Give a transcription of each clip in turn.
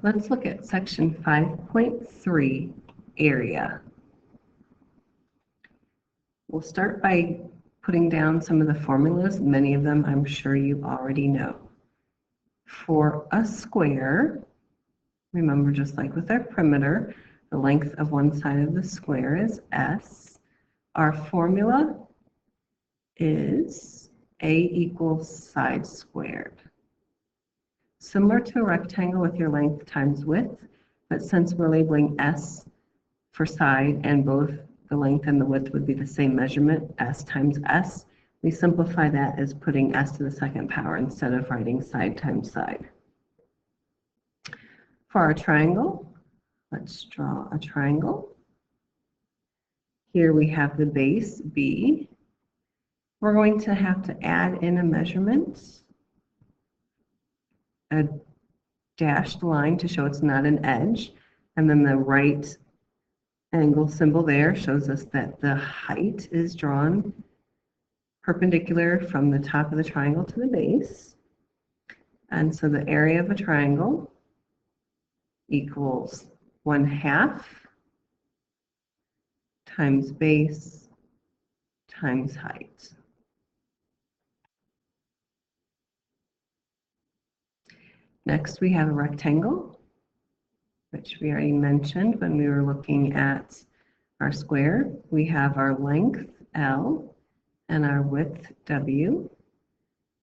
Let's look at section 5.3, area. We'll start by putting down some of the formulas. Many of them I'm sure you already know. For a square, remember, just like with our perimeter, the length of one side of the square is S. Our formula is A equals side squared. Similar to a rectangle with your length times width, but since we're labeling S for side and both the length and the width would be the same measurement, S times S, we simplify that as putting S to the second power instead of writing side times side. For our triangle, let's draw a triangle. Here we have the base B. We're going to have to add in a measurement, a dashed line to show it's not an edge, and then the right angle symbol there shows us that the height is drawn perpendicular from the top of the triangle to the base. And so the area of a triangle equals 1/2 times base times height. Next, we have a rectangle, which we already mentioned when we were looking at our square. We have our length, L, and our width, W.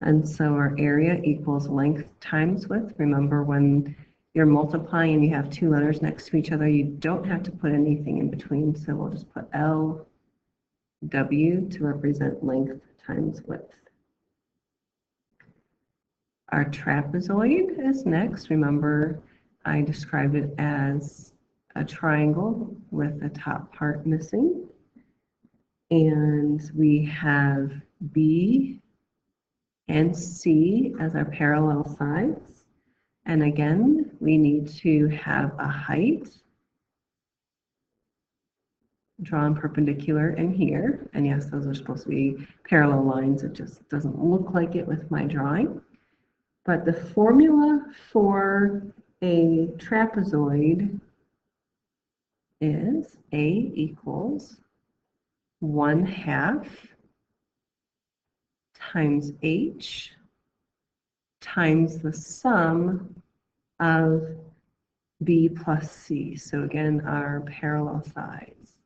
And so our area equals length times width. Remember, when you're multiplying and you have two letters next to each other, you don't have to put anything in between. So we'll just put L, W to represent length times width. Our trapezoid is next. Remember, I described it as a triangle with the top part missing. And we have B and C as our parallel sides. And again, we need to have a height drawn perpendicular in here. And yes, those are supposed to be parallel lines. It just doesn't look like it with my drawing. But the formula for a trapezoid is A equals 1/2 times H times the sum of B plus C. So again, our parallel sides.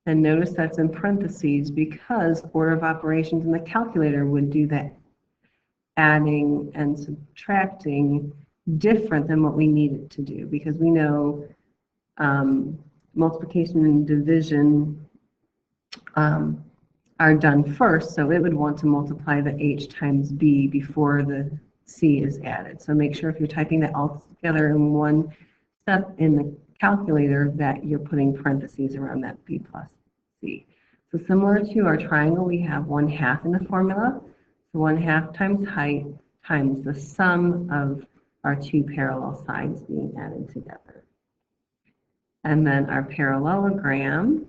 And notice that's in parentheses because order of operations in the calculator would do that adding and subtracting different than what we need it to do, because we know multiplication and division are done first, so it would want to multiply the H times B before the C is added. So make sure if you're typing that all together in one step in the calculator that you're putting parentheses around that B plus C. So similar to our triangle, we have 1/2 in the formula. So 1/2 times height times the sum of our two parallel sides being added together. And then our parallelogram,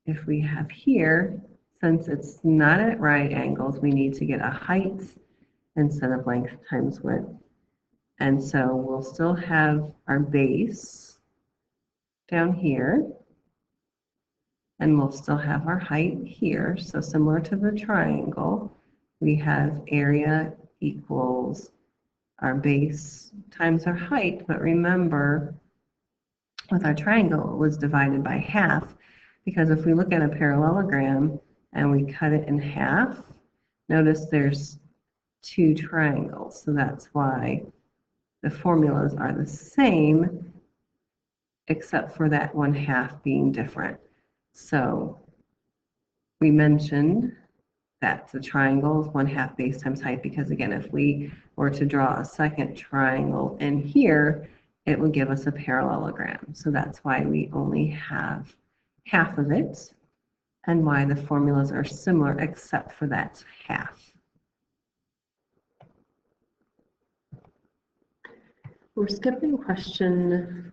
if we have here, since it's not at right angles, we need to get a height instead of length times width. And so we'll still have our base down here, and we'll still have our height here. So similar to the triangle, we have area equals our base times our height. But remember, with our triangle, it was divided by half, because if we look at a parallelogram and we cut it in half, notice there's two triangles. So that's why the formulas are the same, except for that 1/2 being different. So we mentioned that the triangle is 1/2 base times height, because again, if we were to draw a second triangle in here, it would give us a parallelogram. So that's why we only have half of it, and why the formulas are similar except for that half. We're skipping question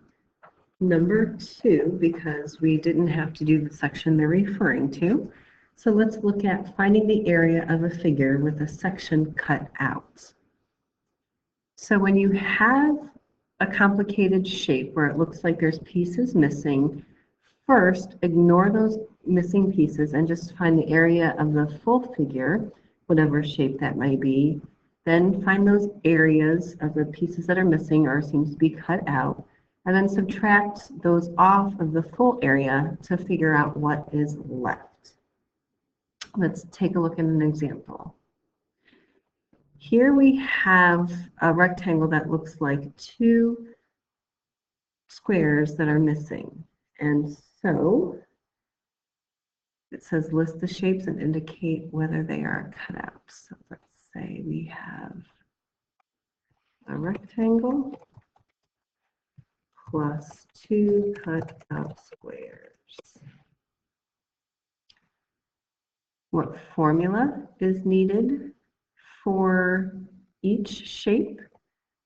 number 2 because we didn't have to do the section they're referring to. So let's look at finding the area of a figure with a section cut out. So when you have a complicated shape where it looks like there's pieces missing, first ignore those missing pieces and just find the area of the full figure, whatever shape that may be. Then find those areas of the pieces that are missing or seems to be cut out, and then subtract those off of the full area to figure out what is left. Let's take a look at an example. Here we have a rectangle that looks like two squares that are missing. And so it says list the shapes and indicate whether they are cut out. So let's say we have a rectangle plus two cut out squares. What formula is needed for each shape?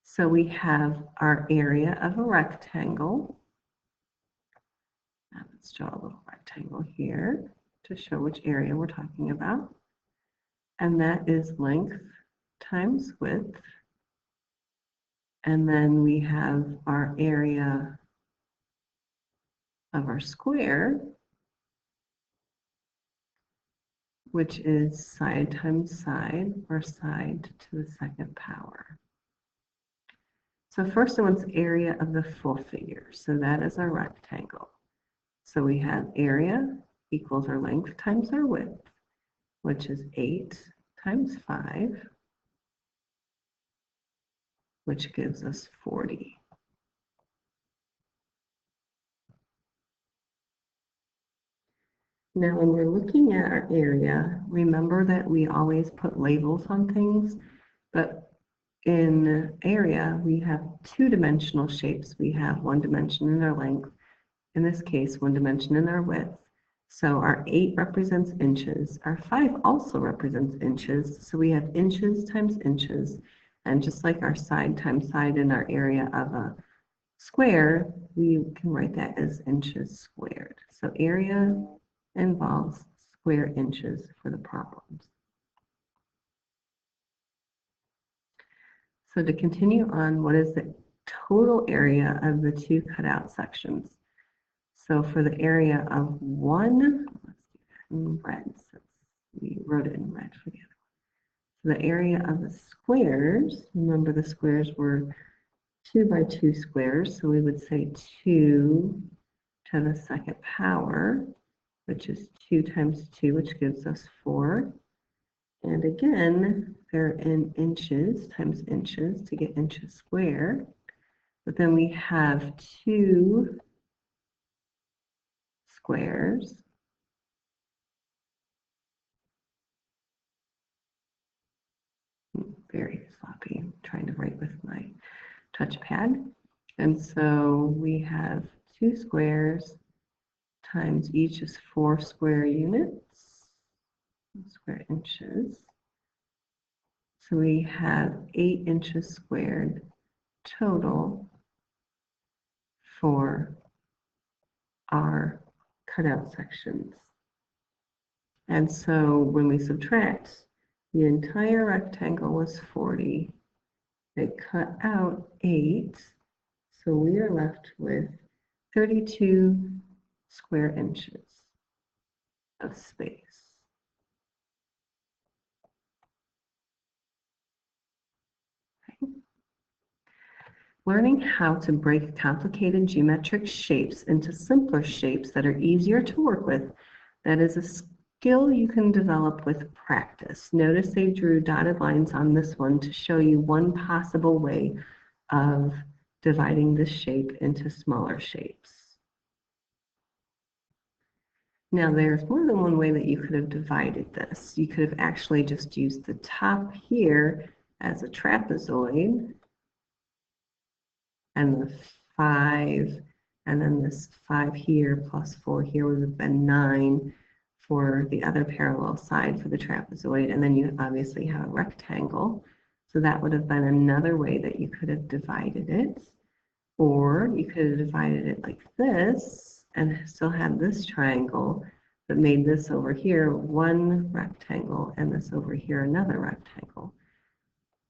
So we have our area of a rectangle. Now let's draw a little rectangle here to show which area we're talking about. And that is length times width. And then we have our area of our square, which is side times side, or side to the second power. So first one's area of the full figure. So that is our rectangle. So we have area equals our length times our width, which is 8 times 5, which gives us 40. Now, when we're looking at our area, remember that we always put labels on things, but in area, we have two-dimensional shapes. We have one dimension in our length, in this case, one dimension in our width. So our 8 represents inches. Our 5 also represents inches. So we have inches times inches. And just like our side times side in our area of a square, we can write that as inches squared. So area involves square inches for the problems. So to continue on, what is the total area of the two cutout sections? So for the area of one, let's do that in red, since we wrote it in red for the other one. So the area of the squares, remember the squares were 2 by 2 squares, so we would say 2 to the second power, which is 2 times 2, which gives us 4. And again, they're in inches times inches to get inches squared. But then we have 2 squares. Very sloppy, I'm trying to write with my touchpad. And so we have 2 squares times each is 4 square units, square inches. So we have 8 inches squared total for our cutout sections. And so when we subtract, the entire rectangle was 40. It cut out 8, so we are left with 32 square inches of space. Okay. Learning how to break complicated geometric shapes into simpler shapes that are easier to work with, that is a skill you can develop with practice. Notice they drew dotted lines on this one to show you one possible way of dividing this shape into smaller shapes. Now there's more than one way that you could have divided this. You could have actually just used the top here as a trapezoid, and the 5, and then this 5 here plus 4 here would have been 9 for the other parallel side for the trapezoid, and then you obviously have a rectangle. So that would have been another way that you could have divided it. Or you could have divided it like this and still had this triangle, that made this over here one rectangle and this over here another rectangle.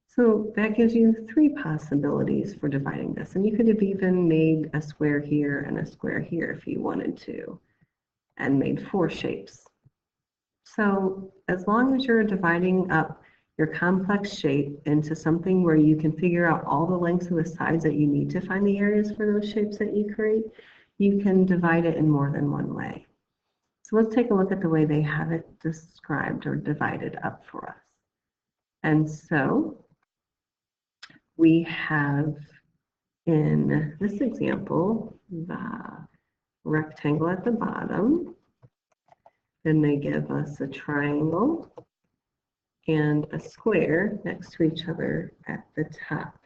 So that gives you 3 possibilities for dividing this. And you could have even made a square here and a square here if you wanted to, and made 4 shapes. So as long as you're dividing up your complex shape into something where you can figure out all the lengths of the sides that you need to find the areas for those shapes that you create, you can divide it in more than one way. So let's take a look at the way they have it described or divided up for us. And so we have in this example the rectangle at the bottom. Then they give us a triangle and a square next to each other at the top.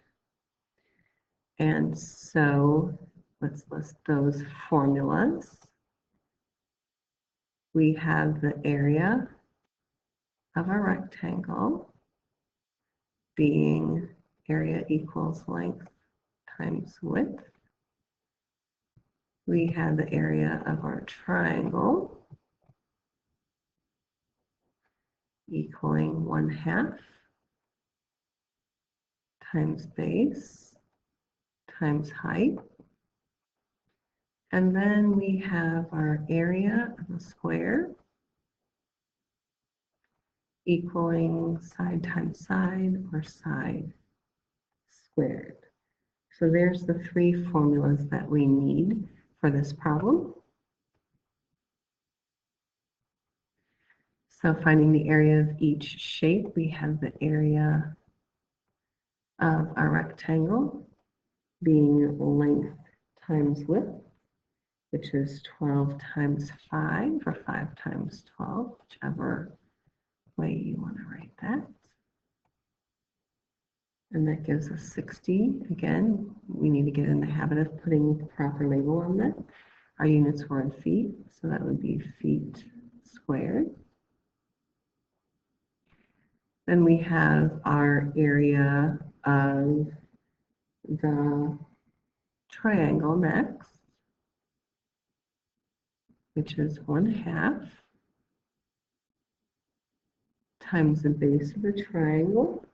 And so let's list those formulas. We have the area of a rectangle being area equals length times width. We have the area of our triangle equaling 1/2 times base times height. And then we have our area of a square equaling side times side or side squared. So there's the 3 formulas that we need for this problem. So finding the area of each shape, we have the area of a rectangle being length times width, which is 12 times 5 or 5 times 12, whichever way you want to write that. And that gives us 60. Again, we need to get in the habit of putting the proper label on that. Our units were in feet, so that would be feet squared. Then we have our area of the triangle next, which is 1/2 times the base of the triangle,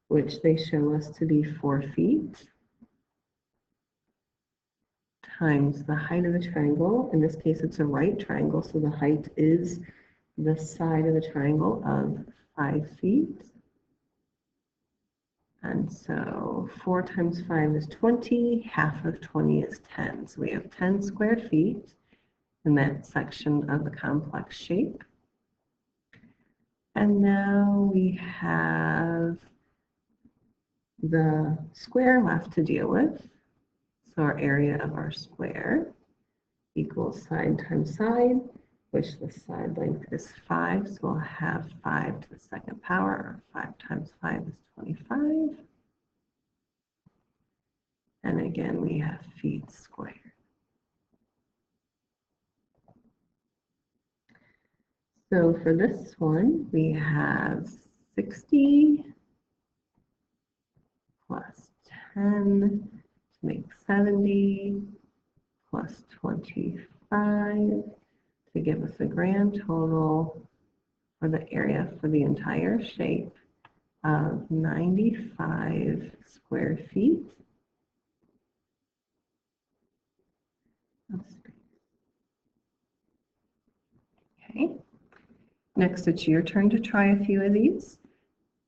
which they show us to be 4 feet, times the height of the triangle. In this case, it's a right triangle, so the height is the side of the triangle of 5 feet. And so 4 times 5 is 20, half of 20 is 10. So we have 10 square feet in that section of the complex shape. And now we have the square left to deal with. So our area of our square equals side times side, which the side length is 5. So we'll have 5 to the 2nd power, or 5 times 5 is 25. And again, we have feet squared. So for this one, we have 60 plus 10 to make 70 plus 25 to give us a grand total for the area for the entire shape of 95 square feet. Okay. Next, it's your turn to try a few of these.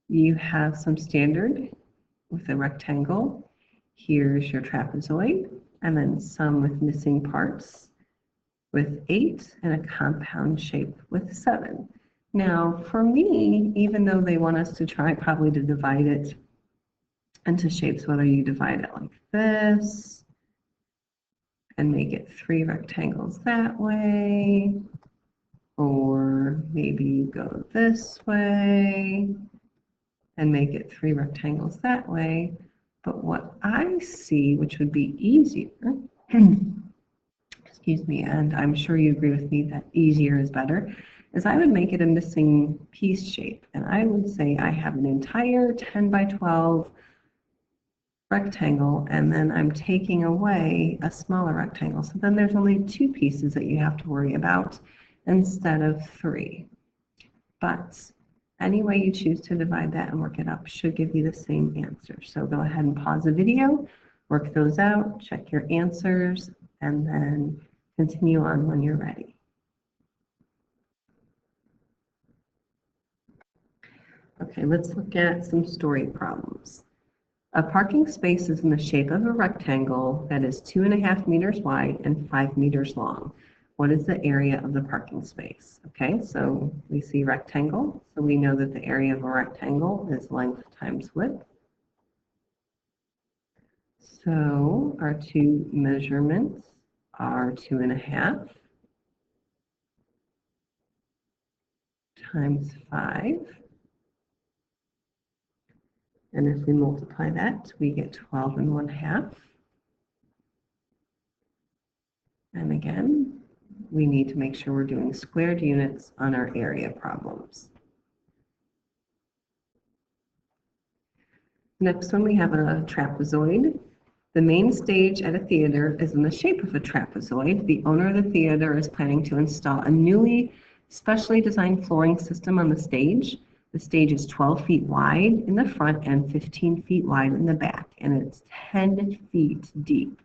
You have some standard with a rectangle. Here's your trapezoid, and then some with missing parts with 8, and a compound shape with 7. Now, for me, even though they want us to try probably to divide it into shapes, whether you divide it like this and make it 3 rectangles that way, or maybe you go this way and make it 3 rectangles that way. But what I see, which would be easier, excuse me, and I'm sure you agree with me that easier is better, is I would make it a missing piece shape. And I would say I have an entire 10 by 12 rectangle, and then I'm taking away a smaller rectangle. So then there's only 2 pieces that you have to worry about instead of 3. But any way you choose to divide that and work it up should give you the same answer. So go ahead and pause the video, work those out, check your answers, and then continue on when you're ready. Okay, let's look at some story problems. A parking space is in the shape of a rectangle that is 2.5 meters wide and 5 meters long. What is the area of the parking space? Okay, so we see rectangle, so we know that the area of a rectangle is length times width. So our two measurements are 2.5 times 5. And if we multiply that, we get 12.5. And again, we need to make sure we're doing squared units on our area problems. Next one, we have a trapezoid. The main stage at a theater is in the shape of a trapezoid. The owner of the theater is planning to install a newly specially designed flooring system on the stage. The stage is 12 feet wide in the front and 15 feet wide in the back, and it's 10 feet deep.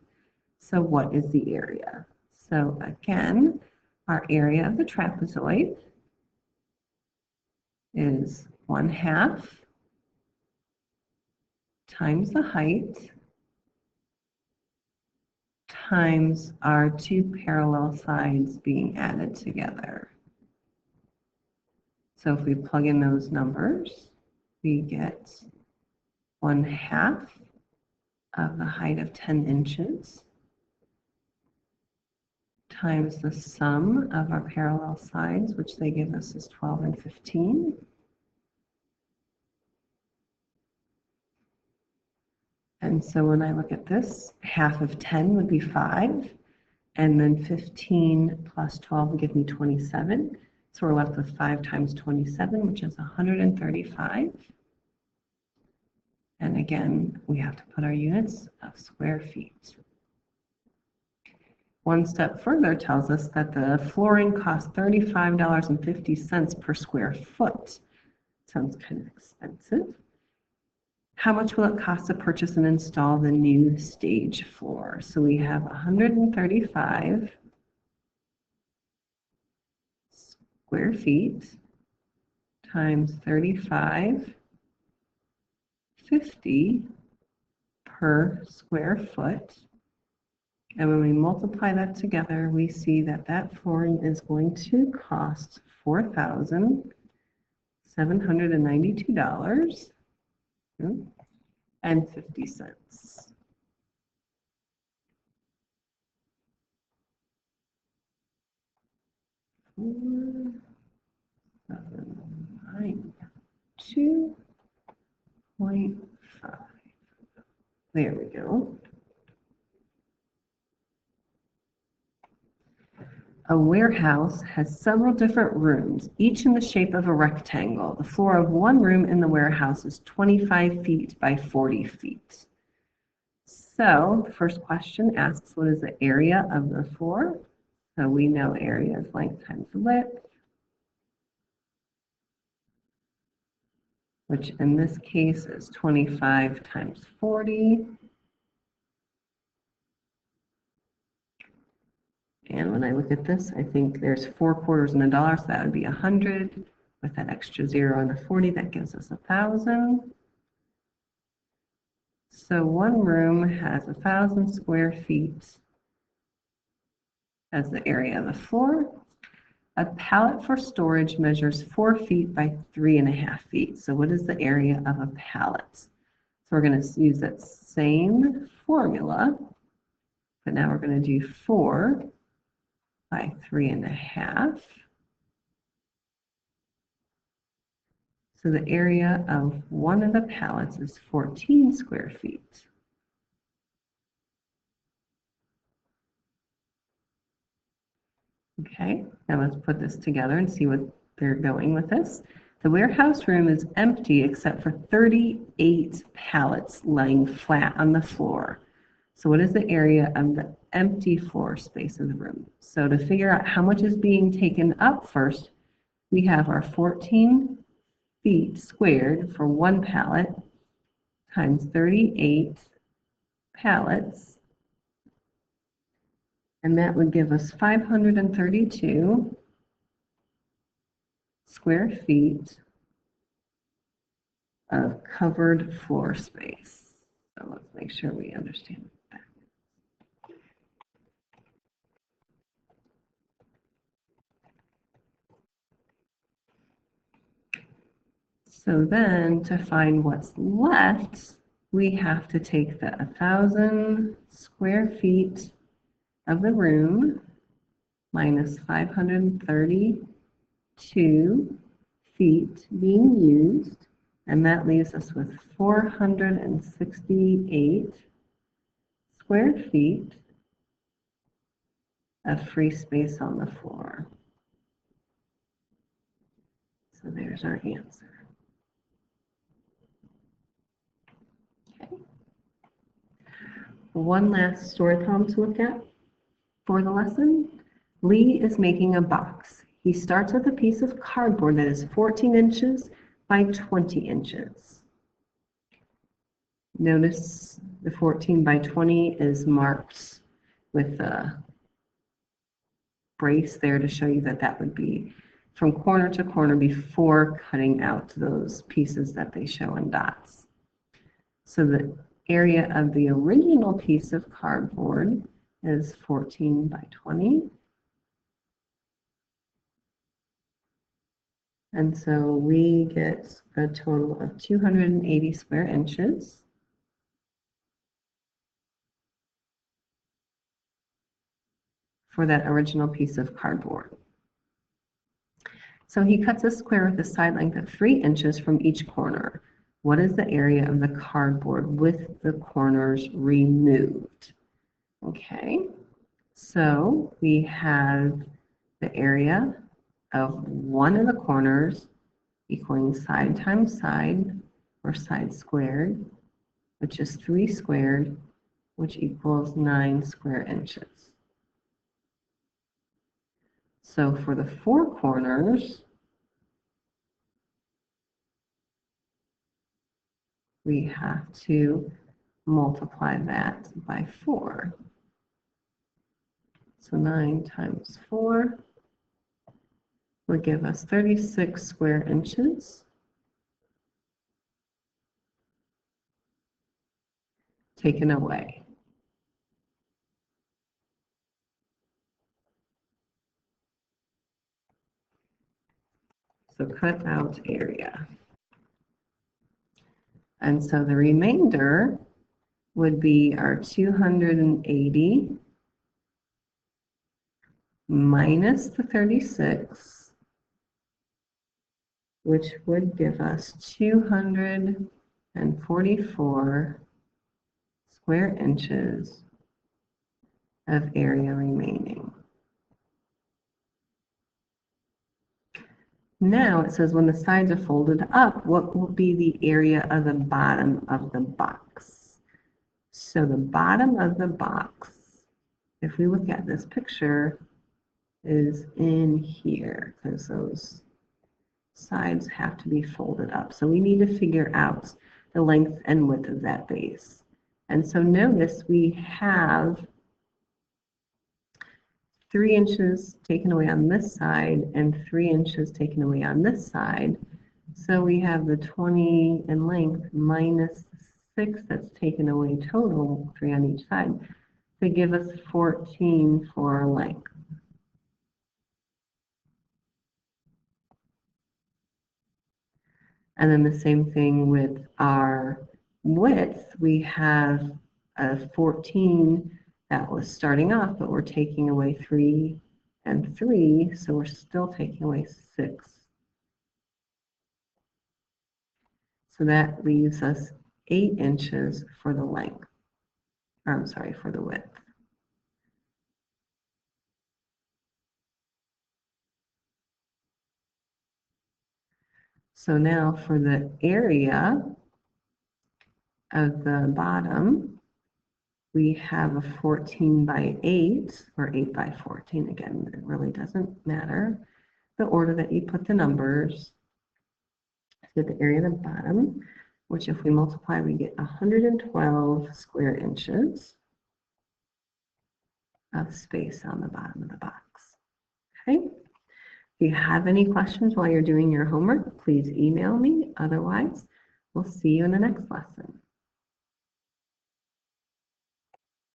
So what is the area? So again, our area of the trapezoid is 1/2 times the height times our two parallel sides being added together. So if we plug in those numbers, we get 1/2 of the height of 10 inches times the sum of our parallel sides, which they give us is 12 and 15. And so when I look at this, 1/2 of 10 would be 5, and then 15 plus 12 would give me 27. So we're left with 5 times 27, which is 135. And again, we have to put our units of square feet. One step further tells us that the flooring costs $35.50 per square foot. Sounds kind of expensive. How much will it cost to purchase and install the new stage floor? So we have 135 square feet times 35.50 per square foot. And when we multiply that together, we see that that flooring is going to cost $4,792.50. $4,792.5. There we go. A warehouse has several different rooms, each in the shape of a rectangle. The floor of one room in the warehouse is 25 feet by 40 feet. So the first question asks, what is the area of the floor? So we know area is length times width, which in this case is 25 times 40. And when I look at this, I think there's 4 quarters and a dollar, so that would be 100. With that extra 0 on the 40, that gives us 1,000. So one room has 1,000 square feet as the area of the floor. A pallet for storage measures 4 feet by 3.5 feet. So what is the area of a pallet? So we're going to use that same formula, but now we're going to do 4 by 3.5. So the area of one of the pallets is 14 square feet. Okay, now let's put this together and see what they're going with this. The warehouse room is empty except for 38 pallets lying flat on the floor. So what is the area of the empty floor space of the room. So to figure out how much is being taken up first, we have our 14 feet squared for one pallet times 38 pallets, and that would give us 532 square feet of covered floor space. So let's make sure we understand that. So then to find what's left, we have to take the 1,000 square feet of the room minus 532 feet being used, and that leaves us with 468 square feet of free space on the floor. So there's our answer. Okay. One last story problem to look at for the lesson. Lee is making a box. He starts with a piece of cardboard that is 14 inches by 20 inches. Notice the 14 by 20 is marked with a brace there to show you that that would be from corner to corner before cutting out those pieces that they show in dots. So the area of the original piece of cardboard is 14 by 20. And so we get a total of 280 square inches. For that original piece of cardboard. So he cuts a square with a side length of 3 inches from each corner. What is the area of the cardboard with the corners removed? Okay, so we have the area of one of the corners equaling side times side, or side squared, which is 3 squared, which equals 9 square inches. So for the 4 corners, we have to multiply that by 4. So 9 times 4 would give us 36 square inches. Taken away. So cut out area. And so the remainder would be our 280 minus the 36, which would give us 244 square inches of area remaining. Now it says when the sides are folded up, what will be the area of the bottom of the box? So the bottom of the box, if we look at this picture, is in here because those sides have to be folded up. So we need to figure out the length and width of that base. And so notice we have 3 inches taken away on this side and 3 inches taken away on this side. So we have the 20 in length minus 6 that's taken away total, 3 on each side, to give us 14 for length. And then the same thing with our width. We have a 14 that was starting off, but we're taking away 3 and 3, so we're still taking away 6. So that leaves us 8 inches for the length. Or I'm sorry, for the width. So now for the area of the bottom, we have a 14 by 8 or 8 by 14. Again, it really doesn't matter the order that you put the numbers. So the area at the bottom, which if we multiply, we get 112 square inches of space on the bottom of the box. Okay. If you have any questions while you're doing your homework, please email me. Otherwise, we'll see you in the next lesson.